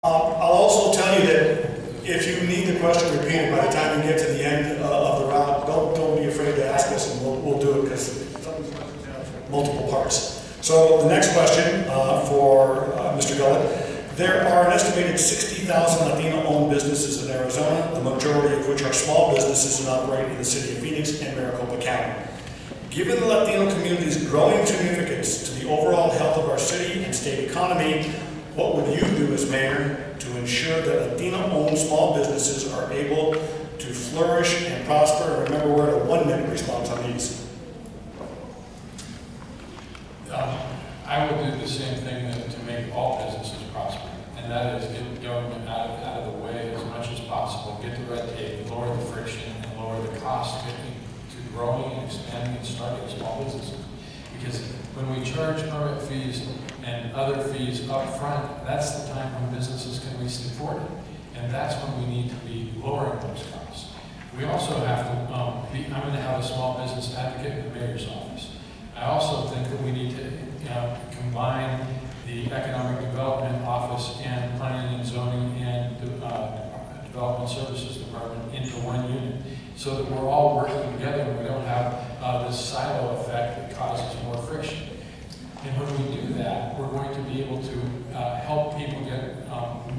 I'll also tell you that if you need the question repeated by the time you get to the end of the round, don't be afraid to ask us, and we'll do it, because some of these questions have multiple parts. So the next question for Mr. Gullett. There are an estimated 60,000 Latino-owned businesses in Arizona, the majority of which are small businesses and operate in the city of Phoenix and Maricopa County. Given the Latino community's growing significance to the overall health of our city and state economy, what would you do as mayor to ensure that Latino-owned small businesses are able to flourish and prosper? And remember, we're at a 1-minute response on these. I would do the same thing to make all businesses prosper, and that is get government out of the way as much as possible, get the red tape, lower the friction, and lower the cost to growing and expanding and starting small businesses. Because when we charge permit fees and other fees up front, that's the time when businesses can least afford it. And that's when we need to be lowering those costs. We also have to, I'm going to have a small business advocate in the mayor's office. I also think that we need to combine the economic development office and planning and zoning and development services department into one unit, so that we're all working together and we don't have this silo effect that causes more friction. And when we do that, we're going to be able to help people get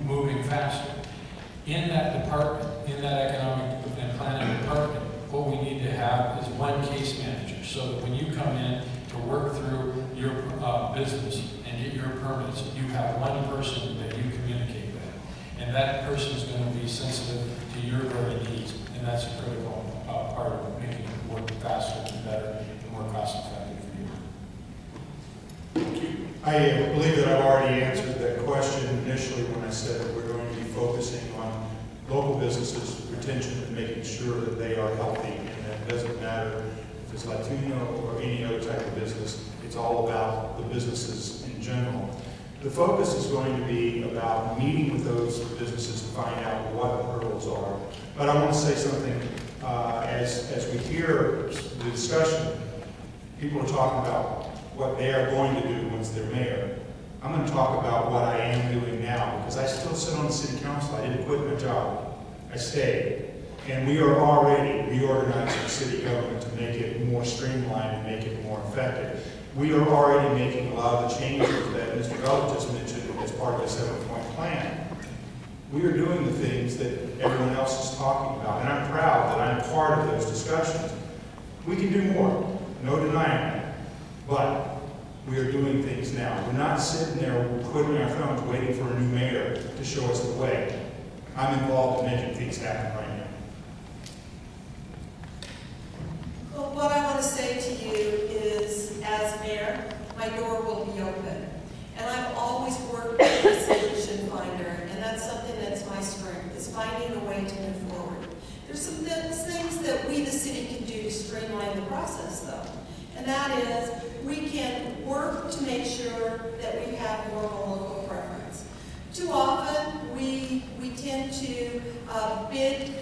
moving faster. In that department, in that economic and planning department, what we need to have is one case manager, so that when you come in to work through your business and get your permits, you have one person that you communicate with. And that person is going to be sensitive to your very needs, and that's a critical part of making it work faster and better and more cost effective for you. Thank you. I believe that I've already answered that question initially when I said that we're going to be focusing on local businesses, retention, and making sure that they are healthy. And that doesn't matter if it's Latino or any other type of business. It's all about the businesses in general. The focus is going to be about meeting with those businesses to find out what the hurdles are. But I want to say something, as we hear the discussion, people are talking about what they are going to do once they're mayor. I'm going to talk about what I am doing now, because I still sit on the city council. I didn't quit my job. I stayed. And we are already reorganizing city government to make it more streamlined and make it more effective. We are already making a lot of the changes that Mr. Gullett just mentioned as part of the 7-point plan. We are doing the things that everyone else is talking about, and I'm proud that I'm part of those discussions. We can do more, no denying that, but we are doing things now. We're not sitting there twiddling our thumbs waiting for a new mayor to show us the way. I'm involved in making things happen right now. Well, what I want to say to you is, as mayor, my door will be open. And I've always worked as a solution finder, and that's something that's my strength, is finding a way to move forward. There's some things that we, the city, can do to streamline the process, though. And that is, we can work to make sure that we have more of a local preference. Too often, we tend to bid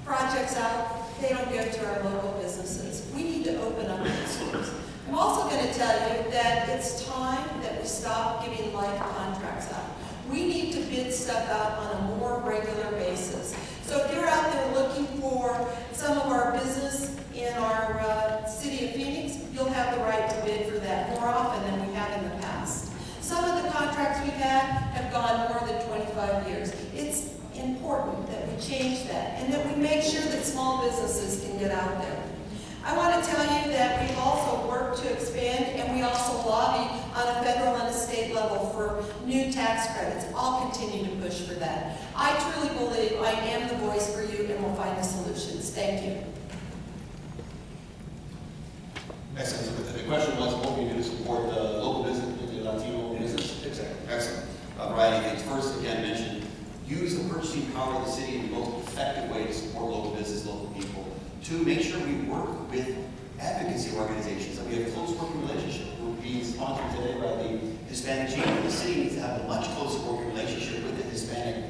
projects out. They don't go to our local businesses. We need to open up those doors. I'm also going to tell you that it's time that we stop giving life contracts out. We need to bid stuff out on a more regular basis. So if you're out there looking for some of our business in our city of Phoenix, you'll have the right to bid for that more often than we have in the past. Some of the contracts we've had have gone more than 25 years. It's important that we change that and that we make sure that small businesses can get out there. I want to tell you that we've also worked to expand, and we also lobby on a federal and a state level for new tax credits. I'll continue to push for that. I truly believe I am the voice for you, and we'll find the solutions. Thank you. Excellent. The question was, what we do to support local business, particularly Latino business? Exactly. Excellent. A variety of things. First, again, mentioned, use the purchasing power of the city in the most effective way to support local business, local people. Two, make sure we work with advocacy organizations, that we have a close working relationship. We're being sponsored today by the Hispanic Chamber. The city needs to have a much closer working relationship with the Hispanic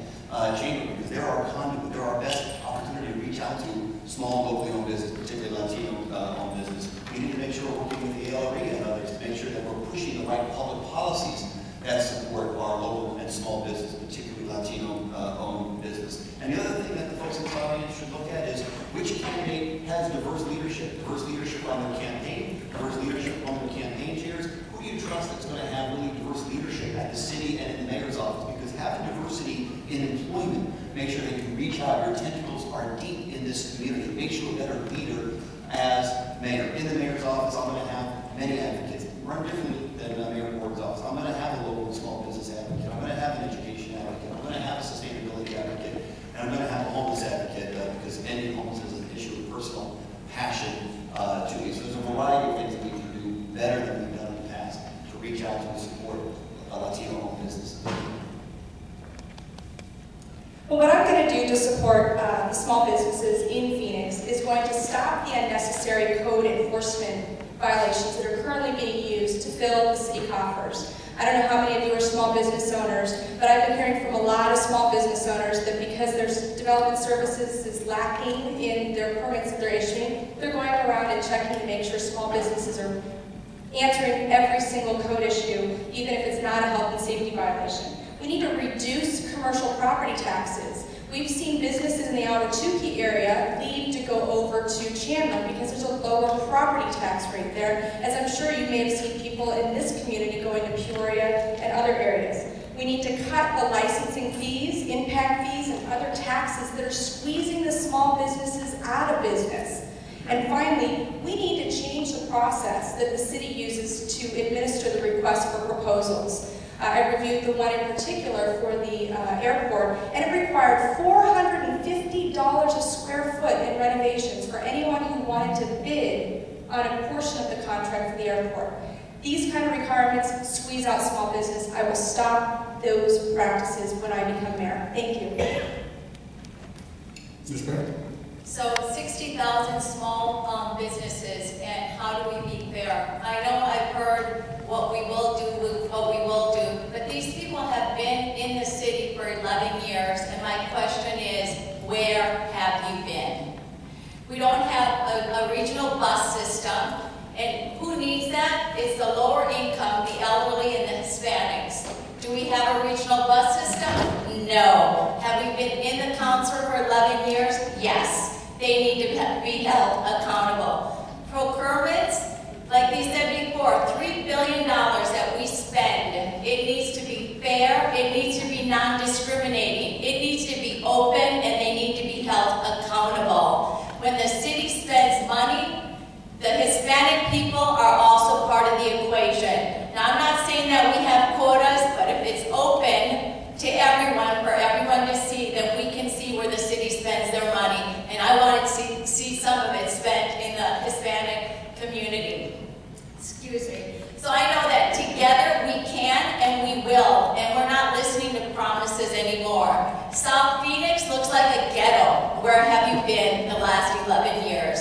Chamber, because they're our conduit, they're our best opportunity to reach out to small locally owned business, particularly Latino owned business. We need to make sure we're working with the ALRE and others to make sure that we're pushing the right public policies that support our local and small business, particularly particularly Latino-owned business. And the other thing that the folks in this audience should look at is which candidate has diverse leadership on their campaign, diverse leadership on their campaign chairs. Who do you trust that's going to have really diverse leadership at the city and in the mayor's office? Because having diversity in employment makes sure that you reach out, your tentacles are deep in this community. It makes you a better leader as mayor. In the mayor's office, I'm going to have many advocates. Run differently than Mayor Ward's office. I'm going to have a local small business advocate. I'm going to have an education advocate. I'm going to have a sustainability advocate. And I'm going to have a homeless advocate because ending homelessness is an issue of personal passion to me. So there's a variety of things that we can do better than we've done in the past to reach out to and support Latino-owned businesses. Well, what I'm going to do to support the small businesses in Phoenix is going to stop the unnecessary code enforcement violations that are currently being used to fill the city coffers. I don't know how many of you are small business owners, but I've been hearing from a lot of small business owners that because their development services is lacking in their permits that they're issuing, they're going around and checking to make sure small businesses are answering every single code issue, even if it's not a health and safety violation. We need to reduce commercial property taxes. We've seen businesses in the outer Tukey area leave to go over to Chandler because there's a lower property tax rate there, as I'm sure you may have seen people in this community going to Peoria and other areas. We need to cut the licensing fees, impact fees, and other taxes that are squeezing the small businesses out of business. And finally, we need to change the process that the city uses to administer the request for proposals. I reviewed the one in particular for the airport, and it required $450 a square foot in renovations for anyone who wanted to bid on a portion of the contract for the airport. These kind of requirements squeeze out small business. I will stop those practices when I become mayor. Thank you. Ms. Mayor? So 60,000 small businesses, and how do we be fair? I know I've heard what we will do, what we will do, but these people have been in the city for 11 years, and my question is, where have you been? We don't have a regional bus system, and who needs that? It's the lower income, the elderly, and the Hispanics. Do we have a regional bus system? No. Have we been in the council for 11 years? Yes. They need to be held accountable. Procurements, like they said before, $3 billion that we spend. It needs to be fair, it needs to be non-discriminating, it needs to be open, and they need to be held accountable. When the city spends money, the Hispanic people are also part of the equation. Now, I'm not saying that we have quotas, but if it's open to everyone, for everyone to see, then we can see where the city spends their money. And I want to see some of it spent in the Hispanic community. Excuse me. So I know that together we can and we will, and we're not listening to promises anymore. South Phoenix looks like a ghetto. Where have you been the last 11 years?